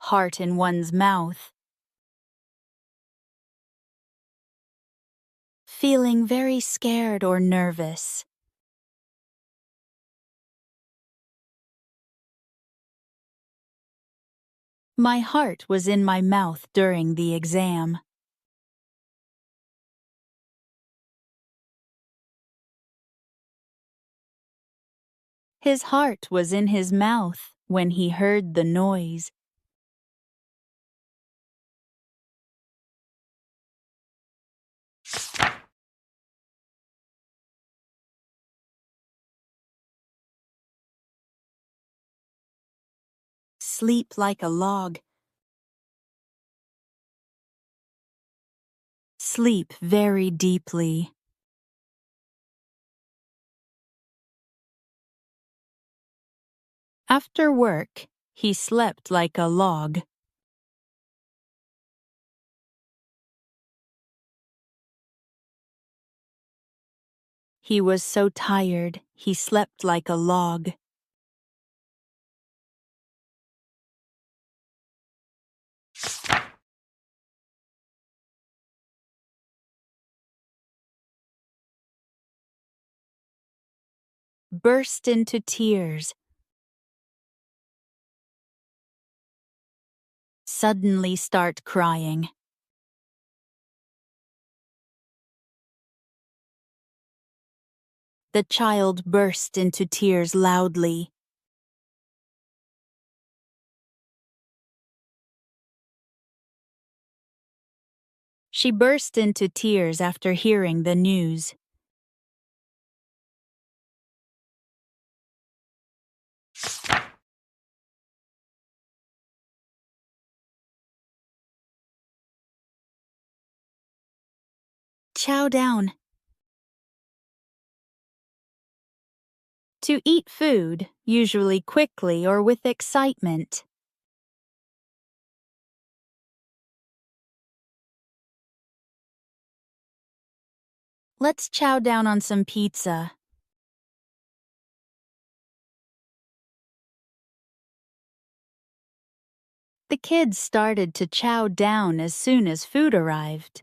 heart in one's mouth. Feeling very scared or nervous. My heart was in my mouth during the exam. His heart was in his mouth when he heard the noise. Sleep like a log. Sleep very deeply. After work, he slept like a log. He was so tired, he slept like a log. Burst into tears. Suddenly start crying. The child burst into tears loudly. She burst into tears after hearing the news. Chow down. To eat food, usually quickly or with excitement. Let's chow down on some pizza. The kids started to chow down as soon as food arrived.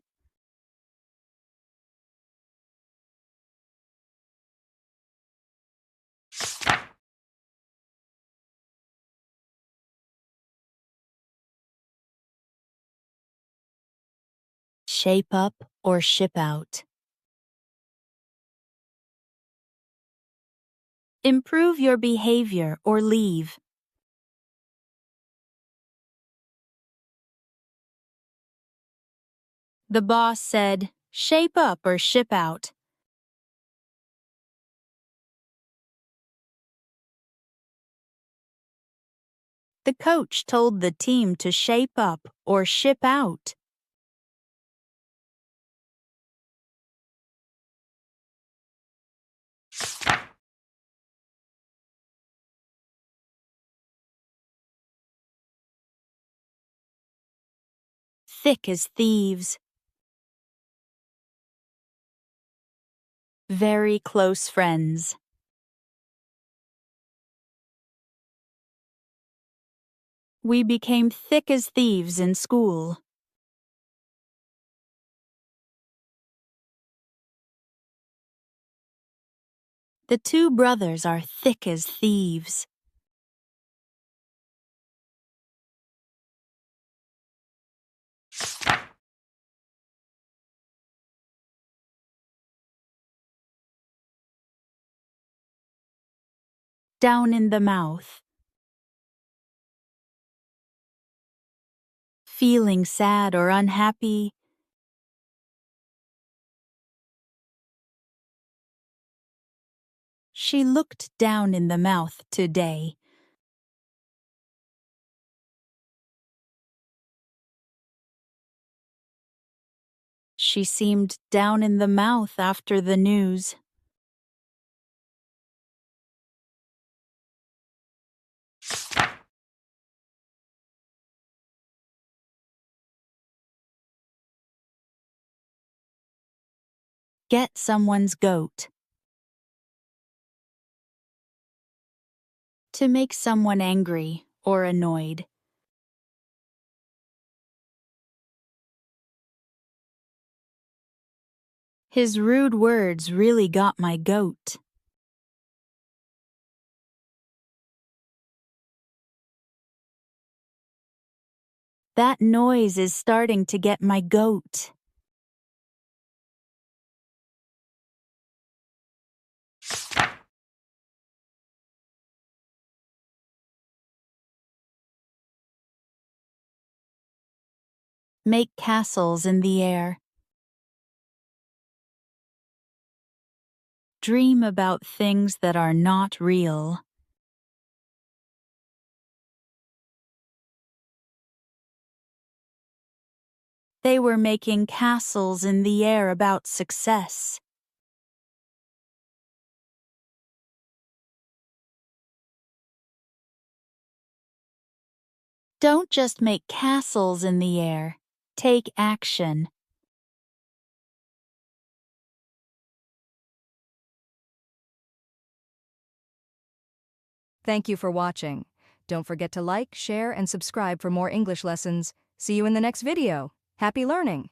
Shape up or ship out. Improve your behavior or leave. The boss said, shape up or ship out. The coach told the team to shape up or ship out. Thick as thieves. Very close friends. We became thick as thieves in school. The two brothers are thick as thieves. Down in the mouth. Feeling sad or unhappy. She looked down in the mouth today. She seemed down in the mouth after the news. Get someone's goat. To make someone angry or annoyed. His rude words really got my goat. That noise is starting to get my goat. Make castles in the air. Dream about things that are not real. They were making castles in the air about success. Don't just make castles in the air. Take action. Thank you for watching. Don't forget to like, share, and subscribe for more English lessons. See you in the next video. Happy learning!